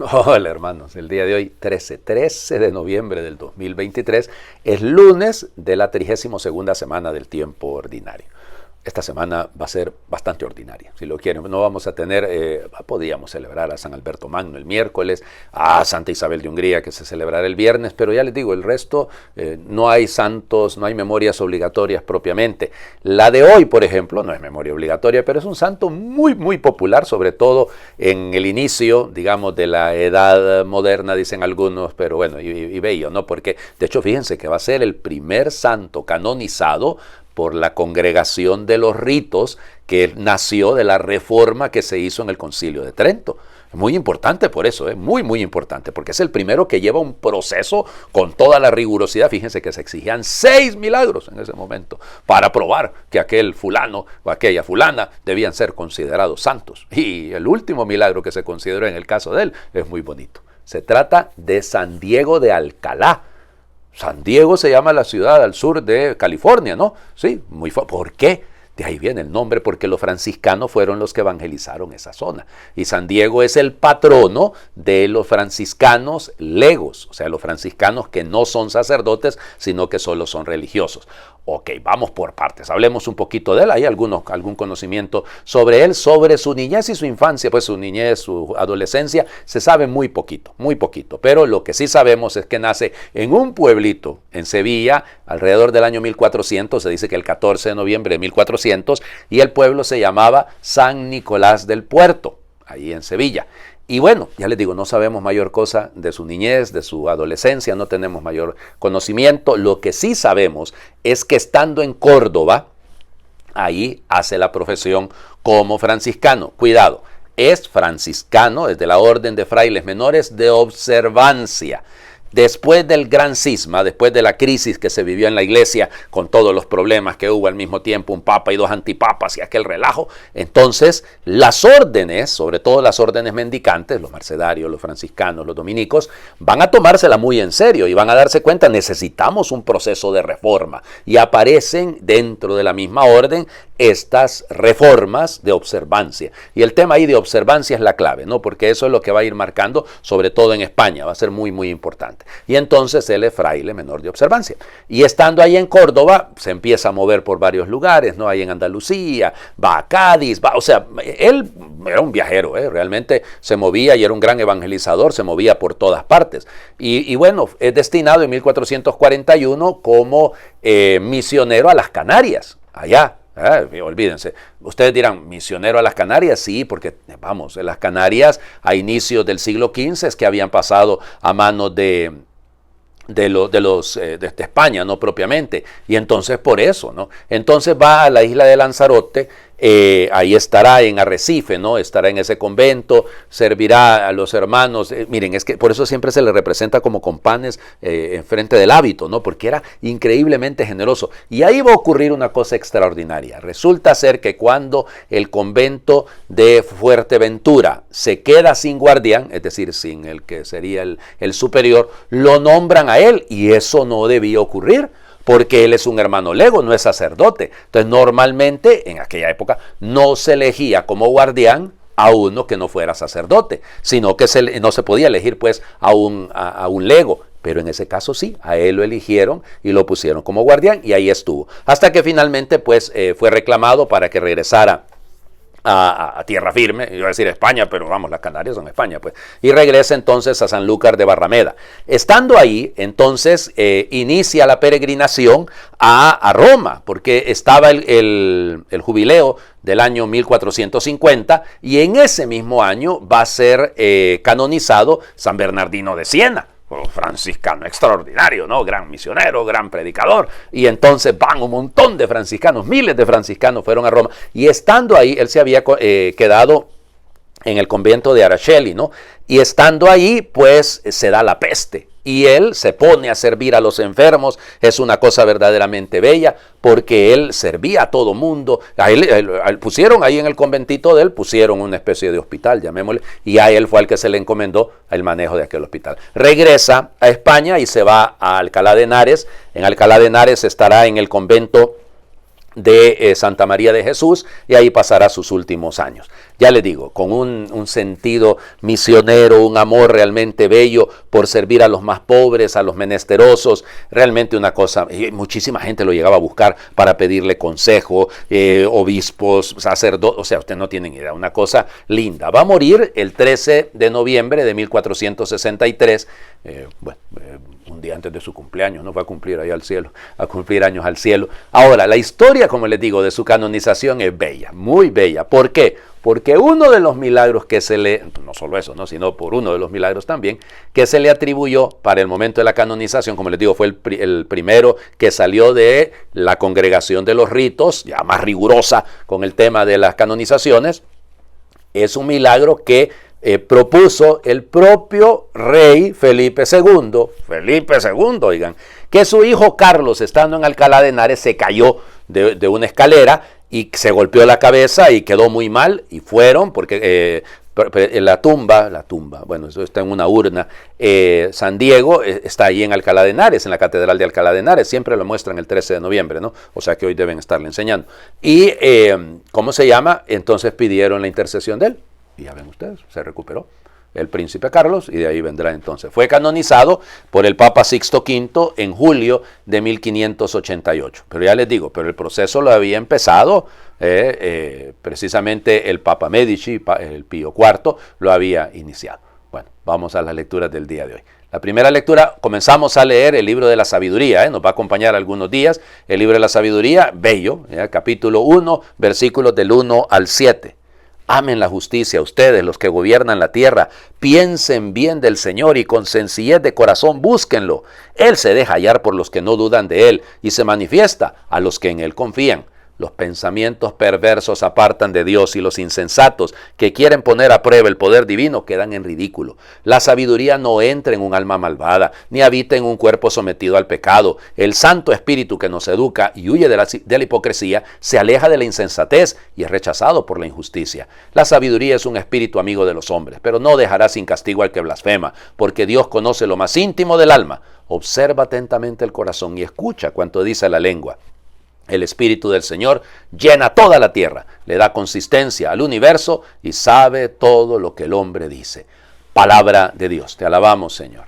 Hola hermanos, el día de hoy, 13 de noviembre del 2023, es lunes de la 32ª semana del tiempo ordinario. Esta semana va a ser bastante ordinaria, si lo quieren. No vamos a tener, podríamos celebrar a San Alberto Magno el miércoles, a Santa Isabel de Hungría que se celebrará el viernes, pero ya les digo, el resto no hay santos, no hay memorias obligatorias propiamente. La de hoy, por ejemplo, no es memoria obligatoria, pero es un santo muy popular, sobre todo en el inicio, digamos, de la edad moderna, dicen algunos, pero bueno, y bello, ¿no? Porque, de hecho, fíjense que va a ser el primer santo canonizado por la Congregación de los Ritos, que nació de la reforma que se hizo en el Concilio de Trento. Es muy importante por eso, muy importante, porque es el primero que lleva un proceso con toda la rigurosidad. Fíjense que se exigían 6 milagros en ese momento para probar que aquel fulano o aquella fulana debían ser considerados santos. Y el último milagro que se consideró en el caso de él es muy bonito. Se trata de San Diego de Alcalá. San Diego se llama la ciudad al sur de California, ¿no? Sí, ¿por qué? De ahí viene el nombre, porque los franciscanos fueron los que evangelizaron esa zona. Y San Diego es el patrono de los franciscanos legos, o sea, los franciscanos que no son sacerdotes, sino que solo son religiosos. Ok, vamos por partes. Hablemos un poquito de él. Hay algún conocimiento sobre él, sobre su niñez y su infancia, pues su niñez, su adolescencia, se sabe muy poquito. Pero lo que sí sabemos es que nace en un pueblito en Sevilla, alrededor del año 1400, se dice que el 14 de noviembre de 1400, y el pueblo se llamaba San Nicolás del Puerto, ahí en Sevilla. Y bueno, ya les digo, no sabemos mayor cosa de su niñez, de su adolescencia, no tenemos mayor conocimiento. Lo que sí sabemos es que estando en Córdoba, ahí hace la profesión como franciscano. Cuidado, es franciscano, es de la Orden de Frailes Menores de Observancia. Después del gran cisma, después de la crisis que se vivió en la iglesia, con todos los problemas que hubo al mismo tiempo, un papa y 2 antipapas y aquel relajo, entonces las órdenes, sobre todo las órdenes mendicantes, los mercedarios, los franciscanos, los dominicos, van a tomársela muy en serio y van a darse cuenta, necesitamos un proceso de reforma. Y aparecen dentro de la misma orden estas reformas de observancia. Y el tema ahí de observancia es la clave, ¿no? Porque eso es lo que va a ir marcando, sobre todo en España, va a ser muy importante. Y entonces él es fraile menor de observancia. Y estando ahí en Córdoba, se empieza a mover por varios lugares, ¿no? Ahí en Andalucía, va a Cádiz, o sea, él era un viajero, realmente se movía y era un gran evangelizador, se movía por todas partes. Y bueno, es destinado en 1441 como misionero a las Canarias, allá. Olvídense, ustedes dirán, ¿misionero a las Canarias? Sí, porque vamos, en las Canarias a inicios del siglo XV es que habían pasado a manos de España, no propiamente, y entonces por eso, ¿no? Entonces va a la isla de Lanzarote, ahí estará en Arrecife, ¿no? Estará en ese convento, servirá a los hermanos. Miren, es que por eso siempre se le representa como con panes enfrente del hábito, ¿no? Porque era increíblemente generoso. Y ahí va a ocurrir una cosa extraordinaria. Resulta ser que cuando el convento de Fuerteventura se queda sin guardián, es decir, sin el que sería el superior, lo nombran a él, y eso no debía ocurrir, porque él es un hermano lego, no es sacerdote. Entonces, normalmente, en aquella época, no se elegía como guardián a uno que no fuera sacerdote, sino que no se podía elegir, pues, a un lego. Pero en ese caso sí, a él lo eligieron y lo pusieron como guardián, y ahí estuvo. Hasta que finalmente, pues, fue reclamado para que regresara a tierra firme, iba a decir España, pero vamos, las Canarias son España, pues, y regresa entonces a Sanlúcar de Barrameda. Estando ahí, entonces, inicia la peregrinación a Roma, porque estaba el jubileo del año 1450, y en ese mismo año va a ser canonizado San Bernardino de Siena, franciscano extraordinario, ¿no? Gran misionero, gran predicador. Y entonces van un montón de franciscanos, miles de franciscanos fueron a Roma. Y estando ahí, él se había quedado en el convento de Araceli, ¿no? Y estando ahí, pues, se da la peste. Y él se pone a servir a los enfermos. Es una cosa verdaderamente bella, porque él servía a todo mundo. A él pusieron ahí en el conventito de él, pusieron una especie de hospital, llamémosle, y a él fue al que se le encomendó el manejo de aquel hospital. Regresa a España y se va a Alcalá de Henares. En Alcalá de Henares estará en el convento de Santa María de Jesús, y ahí pasará sus últimos años. Ya les digo, con un sentido misionero, un amor realmente bello por servir a los más pobres, a los menesterosos, realmente una cosa, muchísima gente lo llegaba a buscar para pedirle consejo, obispos, sacerdotes, o sea, ustedes no tienen idea, una cosa linda. Va a morir el 13 de noviembre de 1463, un día antes de su cumpleaños, no fue a cumplir ahí al cielo, a cumplir años al cielo. Ahora, la historia, como les digo, de su canonización es bella, muy bella. ¿Por qué? Porque uno de los milagros que se le, no solo eso, ¿no? Sino por uno de los milagros también, que se le atribuyó para el momento de la canonización, como les digo, fue el primero que salió de la congregación de los ritos, ya más rigurosa con el tema de las canonizaciones, es un milagro que propuso el propio rey Felipe II, oigan, que su hijo Carlos, estando en Alcalá de Henares, se cayó de una escalera y se golpeó la cabeza y quedó muy mal, y fueron, porque la tumba, bueno, eso está en una urna, San Diego está ahí en Alcalá de Henares, en la Catedral de Alcalá de Henares, siempre lo muestran el 13 de noviembre, ¿no? O sea que hoy deben estarle enseñando. Y, ¿cómo se llama? Entonces pidieron la intercesión de él. Y ya ven ustedes, se recuperó el príncipe Carlos, y de ahí vendrá entonces. Fue canonizado por el Papa Sixto V en julio de 1588. Pero ya les digo, pero el proceso lo había empezado precisamente el Papa Medici, el Pío IV, lo había iniciado. Bueno, vamos a las lecturas del día de hoy. La primera lectura, comenzamos a leer el libro de la sabiduría, nos va a acompañar algunos días. El libro de la sabiduría, bello, capítulo 1, versículos del 1 al 7. Amen la justicia, ustedes los que gobiernan la tierra, piensen bien del Señor y con sencillez de corazón búsquenlo. Él se deja hallar por los que no dudan de Él y se manifiesta a los que en Él confían. Los pensamientos perversos apartan de Dios y los insensatos que quieren poner a prueba el poder divino quedan en ridículo. La sabiduría no entra en un alma malvada, ni habita en un cuerpo sometido al pecado. El Santo Espíritu que nos educa y huye de la hipocresía se aleja de la insensatez y es rechazado por la injusticia. La sabiduría es un espíritu amigo de los hombres, pero no dejará sin castigo al que blasfema, porque Dios conoce lo más íntimo del alma. Observa atentamente el corazón y escucha cuanto dice la lengua. El Espíritu del Señor llena toda la tierra, le da consistencia al universo y sabe todo lo que el hombre dice. Palabra de Dios, te alabamos, Señor.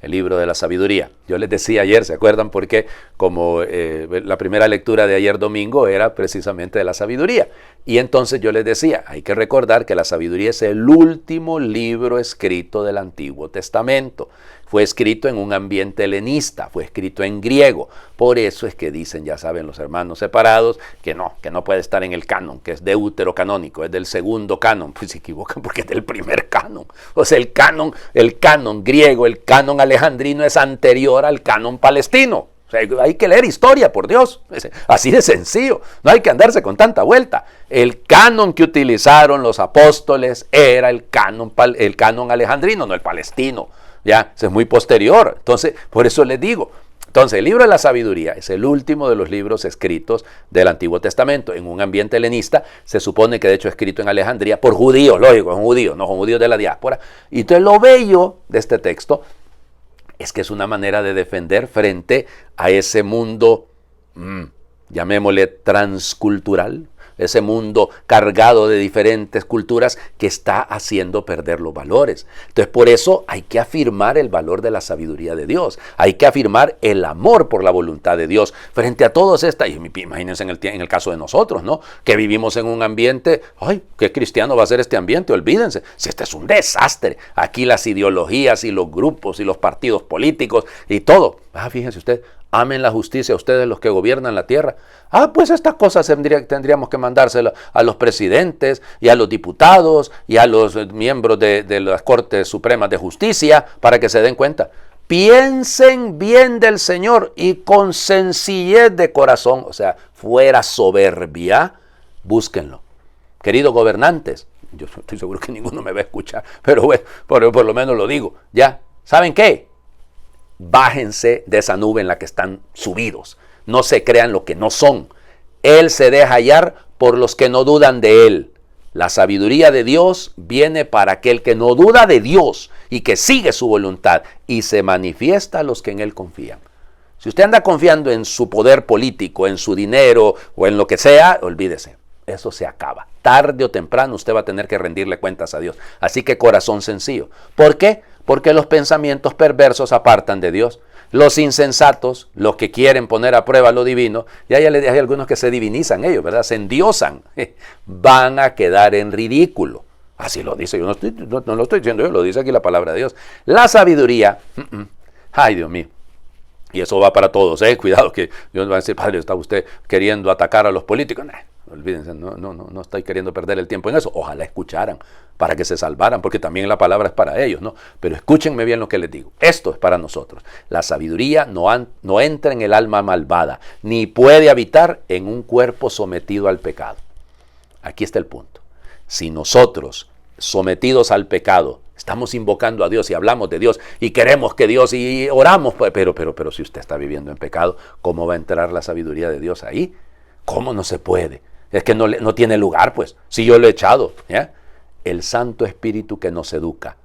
El libro de la sabiduría. Yo les decía ayer, ¿se acuerdan? Porque como la primera lectura de ayer domingo era precisamente de la sabiduría. Y entonces yo les decía, hay que recordar que la sabiduría es el último libro escrito del Antiguo Testamento. Fue escrito en un ambiente helenista, fue escrito en griego. Por eso es que dicen, ya saben los hermanos separados, que no puede estar en el canon, que es deuterocanónico, es del segundo canon. Pues se equivocan porque es del primer canon. O sea, el canon griego, el canon alejandrino es anterior al canon palestino. O sea, hay que leer historia, por Dios. Así de sencillo. No hay que andarse con tanta vuelta. El canon que utilizaron los apóstoles era el canon alejandrino, no el palestino. Ya, es muy posterior. Entonces, por eso les digo. Entonces, el libro de la sabiduría es el último de los libros escritos del Antiguo Testamento. En un ambiente helenista, se supone que de hecho escrito en Alejandría por judíos, lógico, son judíos, no son judíos de la diáspora. Y entonces lo bello de este texto es que es una manera de defender frente a ese mundo, llamémosle transcultural, ese mundo cargado de diferentes culturas que está haciendo perder los valores. Entonces, por eso hay que afirmar el valor de la sabiduría de Dios. Hay que afirmar el amor por la voluntad de Dios frente a todos estas. Y imagínense en el caso de nosotros, ¿no? Que vivimos en un ambiente, ¡ay, qué cristiano va a ser este ambiente! Olvídense, si este es un desastre. Aquí las ideologías y los grupos y los partidos políticos y todo. Fíjense usted, amen la justicia ustedes los que gobiernan la tierra. Pues estas cosas tendríamos que mandárselas a los presidentes y a los diputados y a los miembros de las Cortes Supremas de Justicia para que se den cuenta. Piensen bien del Señor y con sencillez de corazón, o sea, fuera soberbia, búsquenlo. Queridos gobernantes, yo estoy seguro que ninguno me va a escuchar, pero bueno, por lo menos lo digo. Ya, ¿saben qué? Bájense de esa nube en la que están subidos. No se crean lo que no son. Él se deja hallar por los que no dudan de Él. La sabiduría de Dios viene para aquel que no duda de Dios y que sigue su voluntad y se manifiesta a los que en Él confían. Si usted anda confiando en su poder político, en su dinero o en lo que sea, olvídese. Eso se acaba. Tarde o temprano usted va a tener que rendirle cuentas a Dios. Así que corazón sencillo. ¿Por qué? Porque los pensamientos perversos apartan de Dios. Los insensatos, los que quieren poner a prueba lo divino, y hay algunos que se divinizan ellos, ¿verdad? Se endiosan. Van a quedar en ridículo. Así lo dice. Yo no lo estoy diciendo yo, lo dice aquí la palabra de Dios. La sabiduría, ay Dios mío. Y eso va para todos, cuidado que Dios va a decir, padre, ¿está usted queriendo atacar a los políticos? Nah, olvídense, no estoy queriendo perder el tiempo en eso. Ojalá escucharan para que se salvaran, porque también la palabra es para ellos, ¿no? Pero escúchenme bien lo que les digo. Esto es para nosotros. La sabiduría no entra en el alma malvada, ni puede habitar en un cuerpo sometido al pecado. Aquí está el punto. Si nosotros, sometidos al pecado, estamos invocando a Dios y hablamos de Dios y queremos que Dios y oramos, pero si usted está viviendo en pecado, ¿cómo va a entrar la sabiduría de Dios ahí? ¿Cómo no se puede? Es que no tiene lugar, pues, si yo lo he echado. ¿Ya? El Santo Espíritu que nos educa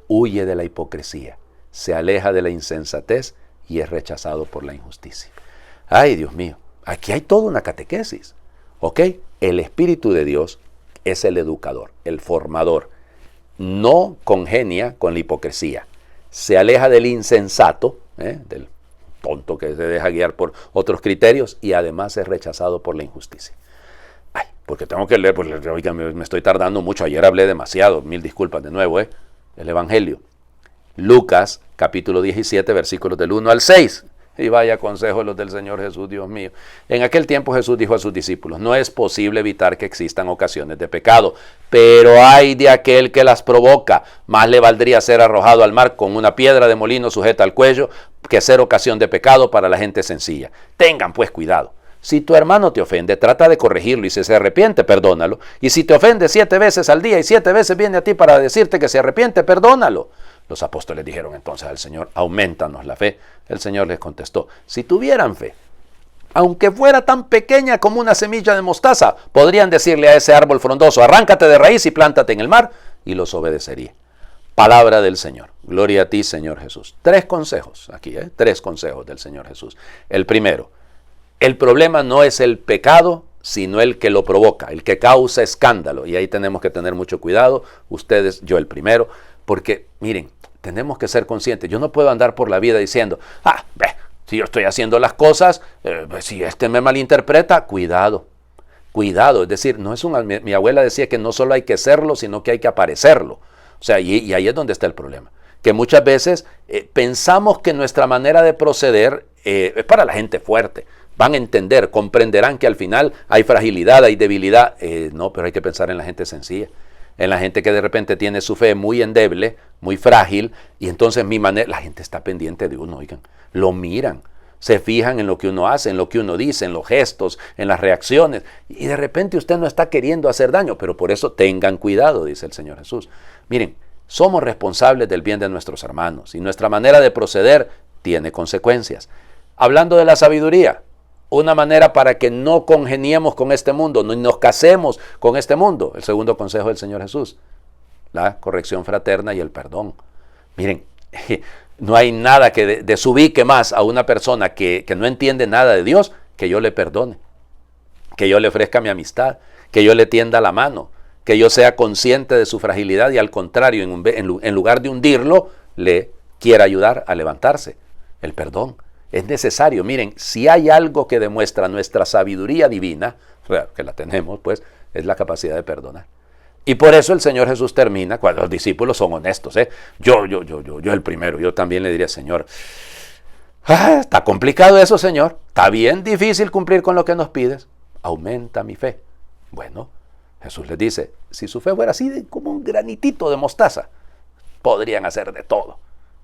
huye de la hipocresía, se aleja de la insensatez y es rechazado por la injusticia. Ay, Dios mío, aquí hay toda una catequesis, ¿ok? El Espíritu de Dios es el educador, el formador. No congenia con la hipocresía, se aleja del insensato, del tonto que se deja guiar por otros criterios y además es rechazado por la injusticia. Ay, porque tengo que leer, pues oiga, me estoy tardando mucho, ayer hablé demasiado, mil disculpas de nuevo, el Evangelio. Lucas, capítulo 17, versículos del 1 al 6. Y vaya consejos los del Señor Jesús, Dios mío. En aquel tiempo Jesús dijo a sus discípulos, no es posible evitar que existan ocasiones de pecado, pero hay de aquel que las provoca. Más le valdría ser arrojado al mar con una piedra de molino sujeta al cuello que ser ocasión de pecado para la gente sencilla. Tengan pues cuidado. Si tu hermano te ofende, trata de corregirlo y si se arrepiente, perdónalo. Y si te ofende 7 veces al día y 7 veces viene a ti para decirte que se arrepiente, perdónalo. Los apóstoles dijeron entonces al Señor, aumentanos la fe. El Señor les contestó, si tuvieran fe, aunque fuera tan pequeña como una semilla de mostaza, podrían decirle a ese árbol frondoso, arráncate de raíz y plántate en el mar, y los obedecería. Palabra del Señor. Gloria a ti, Señor Jesús. 3 consejos aquí, 3 consejos del Señor Jesús. El primero, el problema no es el pecado, sino el que lo provoca, el que causa escándalo. Y ahí tenemos que tener mucho cuidado, ustedes, yo el primero, porque miren, tenemos que ser conscientes. Yo no puedo andar por la vida diciendo, si yo estoy haciendo las cosas, si este me malinterpreta, cuidado. Es decir, mi abuela decía que no solo hay que serlo, sino que hay que aparecerlo. O sea, y ahí es donde está el problema. Que muchas veces pensamos que nuestra manera de proceder es para la gente fuerte. Van a entender, comprenderán que al final hay fragilidad, hay debilidad. No, pero hay que pensar en la gente sencilla. En la gente que de repente tiene su fe muy endeble, muy frágil, y entonces la gente está pendiente de uno, oigan, lo miran, se fijan en lo que uno hace, en lo que uno dice, en los gestos, en las reacciones, y de repente usted no está queriendo hacer daño, pero por eso tengan cuidado, dice el Señor Jesús. Miren, somos responsables del bien de nuestros hermanos, y nuestra manera de proceder tiene consecuencias. Hablando de la sabiduría, una manera para que no congeniemos con este mundo, no nos casemos con este mundo. El segundo consejo del Señor Jesús, la corrección fraterna y el perdón. Miren, no hay nada que desubique más a una persona que no entiende nada de Dios que yo le perdone, que yo le ofrezca mi amistad, que yo le tienda la mano, que yo sea consciente de su fragilidad y al contrario, en lugar de hundirlo, le quiera ayudar a levantarse. El perdón. Es necesario, miren, si hay algo que demuestra nuestra sabiduría divina, que la tenemos, pues, es la capacidad de perdonar. Y por eso el Señor Jesús termina, cuando los discípulos son honestos, yo el primero, yo también le diría, Señor, está complicado eso, Señor, está bien difícil cumplir con lo que nos pides, aumenta mi fe. Bueno, Jesús les dice, si su fe fuera así como un granitito de mostaza, podrían hacer de todo.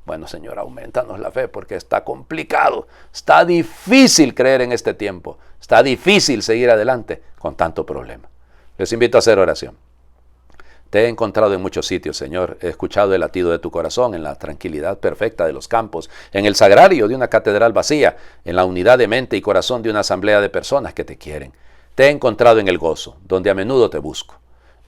Bueno, Señor, aumentanos la fe porque está complicado, está difícil creer en este tiempo, está difícil seguir adelante con tanto problema. Les invito a hacer oración. Te he encontrado en muchos sitios, Señor, he escuchado el latido de tu corazón en la tranquilidad perfecta de los campos, en el sagrario de una catedral vacía, en la unidad de mente y corazón de una asamblea de personas que te quieren. Te he encontrado en el gozo, donde a menudo te busco.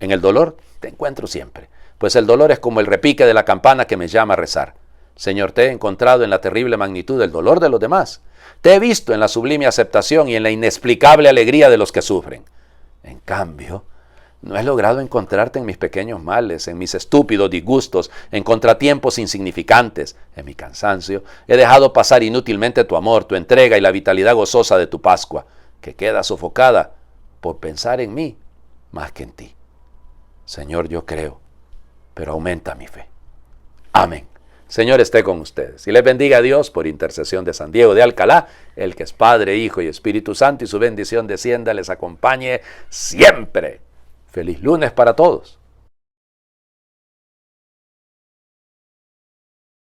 En el dolor te encuentro siempre, pues el dolor es como el repique de la campana que me llama a rezar. Señor, te he encontrado en la terrible magnitud del dolor de los demás, Te he visto en la sublime aceptación y en la inexplicable alegría de los que sufren. En cambio, no he logrado encontrarte en mis pequeños males, en mis estúpidos disgustos, en contratiempos insignificantes, en mi cansancio. He dejado pasar inútilmente tu amor, tu entrega y la vitalidad gozosa de tu Pascua, que queda sofocada por pensar en mí más que en ti. Señor, yo creo, pero aumenta mi fe. Amén. Señor esté con ustedes y les bendiga a Dios por intercesión de San Diego de Alcalá, el que es Padre, Hijo y Espíritu Santo, y su bendición descienda, les acompañe siempre. Feliz lunes para todos.